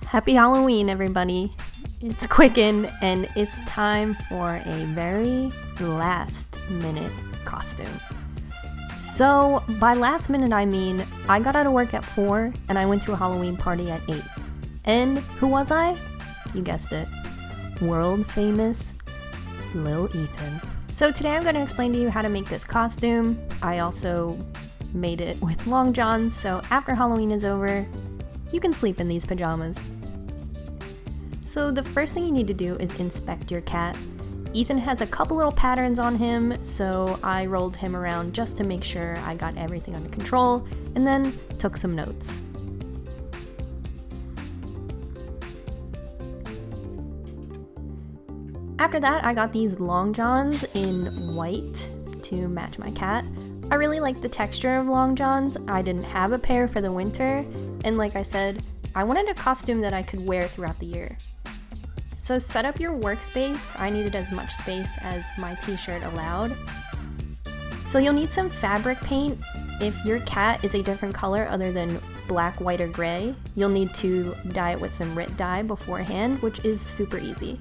Happy Halloween, everybody. It's Quicken, and it's time for a very last-minute costume. So, by last minute I mean, I got out of work at 4, and I went to a Halloween party at 8. And who was I? You guessed it. World-famous Lil Ethan. So today I'm going to explain to you how to make this costume. I also made it with long johns, so after Halloween is over, you can sleep in these pajamas. So the first thing you need to do is inspect your cat. Ethan has a couple little patterns on him, so I rolled him around just to make sure I got everything under control, and then took some notes. After that, I got these long johns in white to match my cat. I really like the texture of long johns. I didn't have a pair for the winter, and like I said, I wanted a costume that I could wear throughout the year. So set up your workspace. I needed as much space as my t-shirt allowed. So you'll need some fabric paint. If your cat is a different color other than black, white, or gray, you'll need to dye it with some RIT dye beforehand, which is super easy.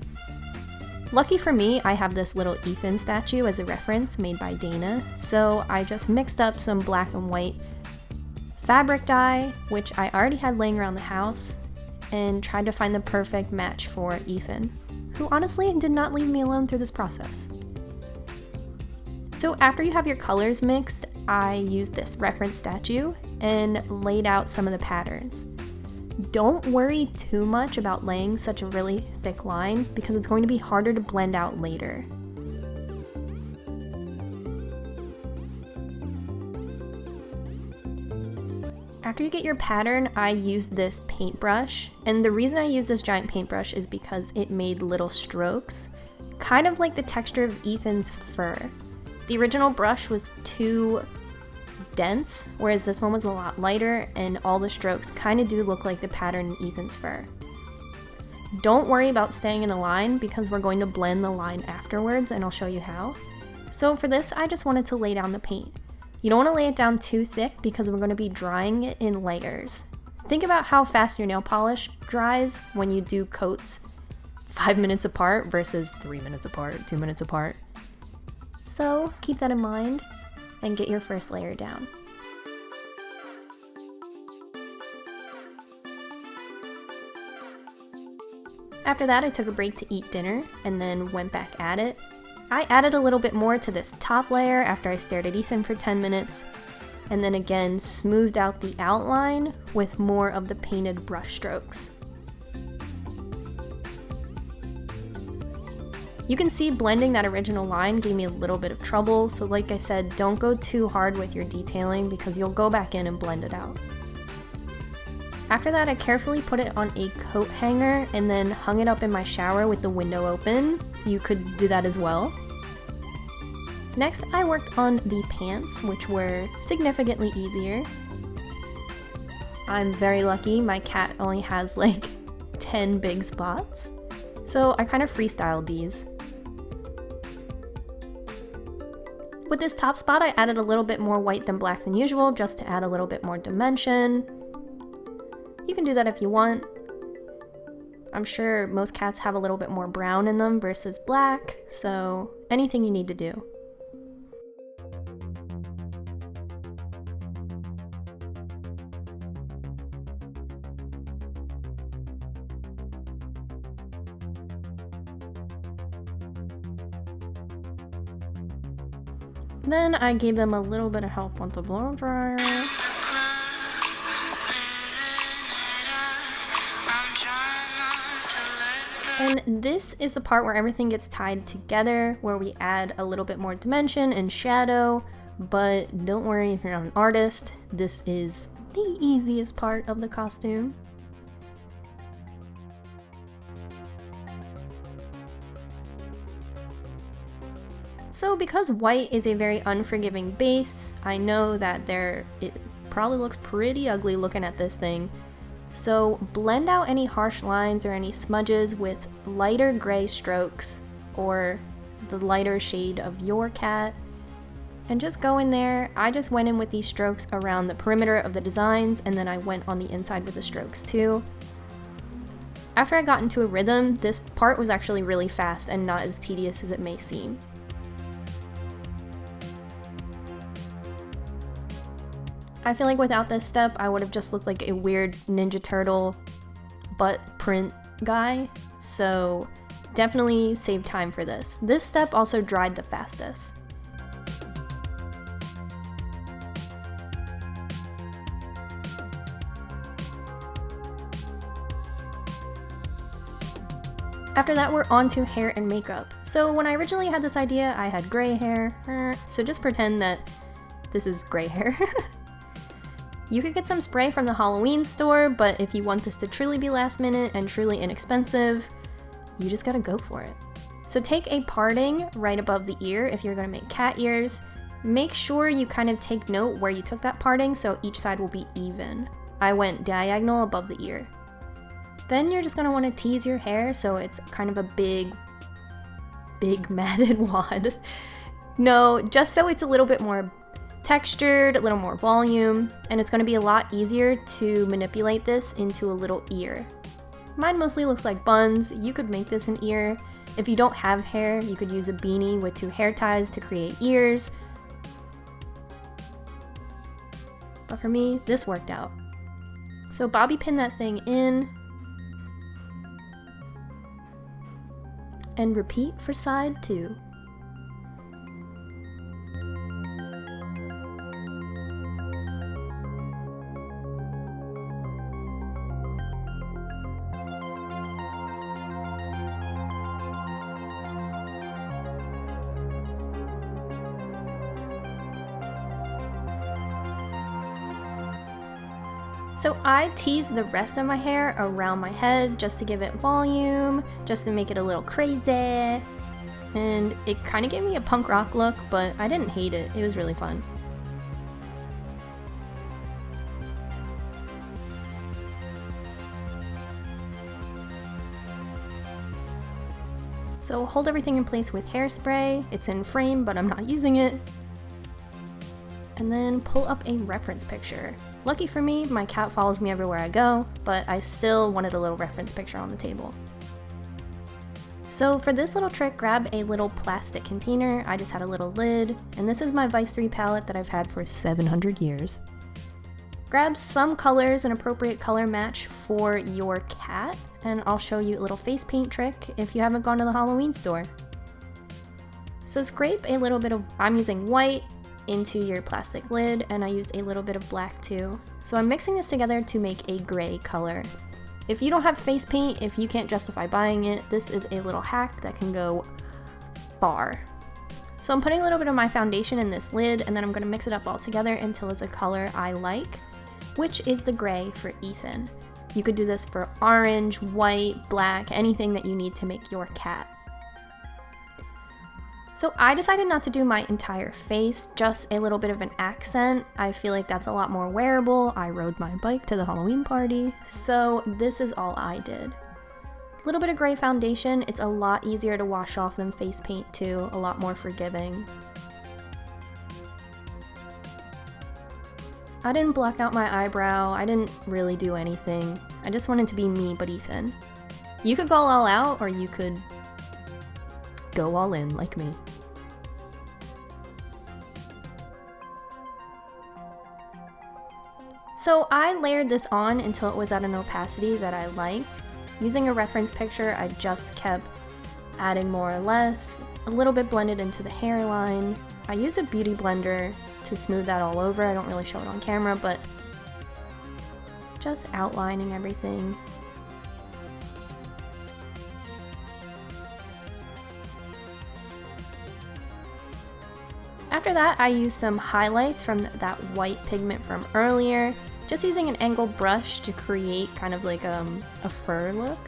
Lucky for me, I have this little Ethan statue as a reference made by Dana, so I just mixed up some black and white fabric dye, which I already had laying around the house, and tried to find the perfect match for Ethan, who honestly did not leave me alone through this process. So after you have your colors mixed, I used this reference statue and laid out some of the patterns. Don't worry too much about laying such a really thick line because it's going to be harder to blend out later. After you get your pattern, I used this paintbrush, and the reason I used this giant paintbrush is because it made little strokes, kind of like the texture of Ethan's fur. The original brush was too dense, whereas this one was a lot lighter, and all the strokes kind of do look like the pattern in Ethan's fur. Don't worry about staying in a line because we're going to blend the line afterwards, and I'll show you how. So for this, I just wanted to lay down the paint. You don't want to lay it down too thick because we're going to be drying it in layers. Think about how fast your nail polish dries when you do coats 5 minutes apart versus 3 minutes apart, 2 minutes apart. So keep that in mind and get your first layer down. After that, I took a break to eat dinner and then went back at it. I added a little bit more to this top layer after I stared at Ethan for 10 minutes, and then again smoothed out the outline with more of the painted brush strokes. You can see blending that original line gave me a little bit of trouble, so like I said, don't go too hard with your detailing because you'll go back in and blend it out. After that, I carefully put it on a coat hanger and then hung it up in my shower with the window open. You could do that as well. Next, I worked on the pants, which were significantly easier. I'm very lucky, my cat only has like 10 big spots, so I kind of freestyled these. With this top spot, I added a little bit more white than black than usual, just to add a little bit more dimension. You can do that if you want. I'm sure most cats have a little bit more brown in them versus black, so anything you need to do. Then I gave them a little bit of help with the blow dryer. And this is the part where everything gets tied together, where we add a little bit more dimension and shadow, but don't worry if you're not an artist, this is the easiest part of the costume. So because white is a very unforgiving base, I know that it probably looks pretty ugly looking at this thing. So blend out any harsh lines or any smudges with lighter gray strokes or the lighter shade of your cat and just go in there. I just went in with these strokes around the perimeter of the designs, and then I went on the inside with the strokes too. After I got into a rhythm, this part was actually really fast and not as tedious as it may seem. I feel like without this step, I would have just looked like a weird Ninja Turtle butt print guy, so definitely save time for this. This step also dried the fastest. After that, we're on to hair and makeup. So when I originally had this idea, I had gray hair, so just pretend that this is gray hair. You could get some spray from the Halloween store, but if you want this to truly be last minute and truly inexpensive, you just gotta go for it. So take a parting right above the ear if you're gonna make cat ears. Make sure you kind of take note where you took that parting so each side will be even. I went diagonal above the ear. Then you're just gonna wanna tease your hair so it's kind of a big matted wad. No, just so it's a little bit more textured, a little more volume, and it's going to be a lot easier to manipulate this into a little ear. Mine mostly looks like buns. You could make this an ear. If you don't have hair, you could use a beanie with 2 hair ties to create ears. But for me, this worked out. So bobby pin that thing in and repeat for side 2. So I teased the rest of my hair around my head just to give it volume, just to make it a little crazy. And it kind of gave me a punk rock look, but I didn't hate it. It was really fun. So hold everything in place with hairspray. It's in frame, but I'm not using it. And then pull up a reference picture. Lucky for me, my cat follows me everywhere I go, but I still wanted a little reference picture on the table. So for this little trick, grab a little plastic container. I just had a little lid, and this is my Vice 3 palette that I've had for 700 years. Grab some colors, an appropriate color match for your cat, and I'll show you a little face paint trick if you haven't gone to the Halloween store. So scrape a little bit of, I'm using white, into your plastic lid, and I used a little bit of black too. So I'm mixing this together to make a gray color. If you don't have face paint, if you can't justify buying it, this is a little hack that can go far. So I'm putting a little bit of my foundation in this lid, and then I'm gonna mix it up all together until it's a color I like, which is the gray for Ethan. You could do this for orange, white, black, anything that you need to make your cat. So I decided not to do my entire face, just a little bit of an accent. I feel like that's a lot more wearable. I rode my bike to the Halloween party, so this is all I did. A little bit of gray foundation. It's a lot easier to wash off than face paint too, a lot more forgiving. I didn't block out my eyebrow. I didn't really do anything. I just wanted to be me, but Ethan. You could go all out, or you could go all in like me. So I layered this on until it was at an opacity that I liked. Using a reference picture, I just kept adding more or less, a little bit blended into the hairline. I use a beauty blender to smooth that all over. I don't really show it on camera, but just outlining everything. After that, I used some highlights from that white pigment from earlier, just using an angled brush to create kind of like a fur look.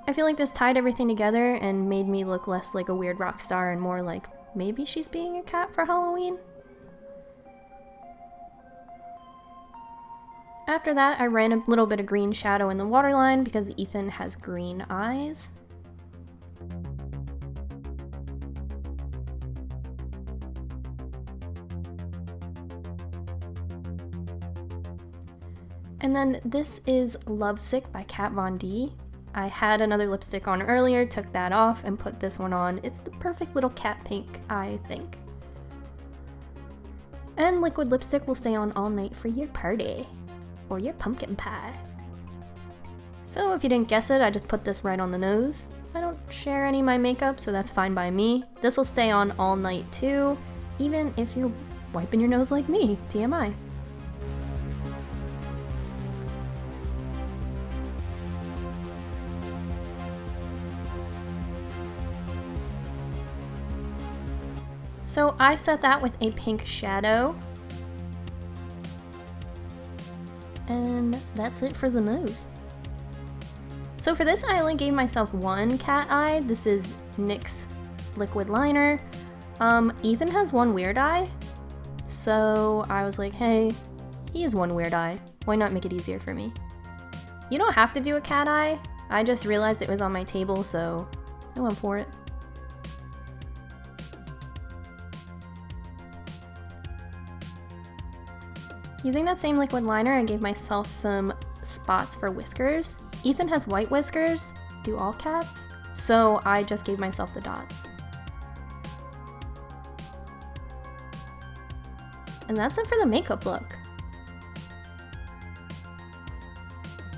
I feel like this tied everything together and made me look less like a weird rock star and more like maybe she's being a cat for Halloween. After that, I ran a little bit of green shadow in the waterline because Ethan has green eyes. And then this is Lovesick by Kat Von D. I had another lipstick on earlier, took that off, and put this one on. It's the perfect little cat pink, I think. And liquid lipstick will stay on all night for your party. Or your pumpkin pie. So if you didn't guess it, I just put this right on the nose. I don't share any of my makeup, so that's fine by me. This will stay on all night too, even if you're wiping your nose like me, TMI. So I set that with a pink shadow. And that's it for the nose. So for this, I only gave myself one cat eye. This is NYX liquid liner. Ethan has one weird eye. So I was like, hey, he has one weird eye. Why not make it easier for me? You don't have to do a cat eye. I just realized it was on my table, so I went for it. Using that same liquid liner, I gave myself some spots for whiskers. Ethan has white whiskers, do all cats, so I just gave myself the dots. And that's it for the makeup look.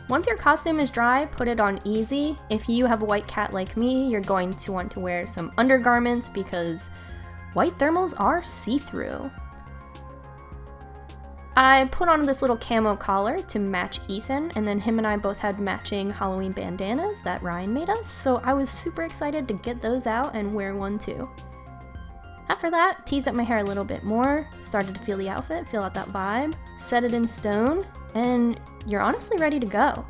Once your costume is dry, put it on easy. If you have a white cat like me, you're going to want to wear some undergarments because white thermals are see-through. I put on this little camo collar to match Ethan, and then him and I both had matching Halloween bandanas that Ryan made us, so I was super excited to get those out and wear one too. After that, teased up my hair a little bit more, started to feel the outfit, feel out that vibe, set it in stone, and you're honestly ready to go.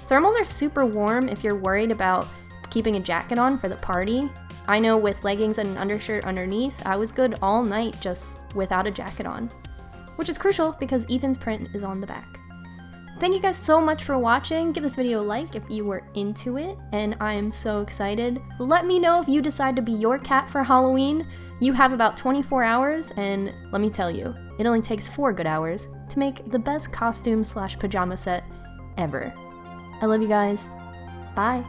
Thermals are super warm if you're worried about keeping a jacket on for the party. I know with leggings and an undershirt underneath, I was good all night just without a jacket on. Which is crucial because Ethan's print is on the back. Thank you guys so much for watching. Give this video a like if you were into it, and I am so excited. Let me know if you decide to be your cat for Halloween. You have about 24 hours, and let me tell you, it only takes 4 good hours to make the best costume/pajama set ever. I love you guys. Bye.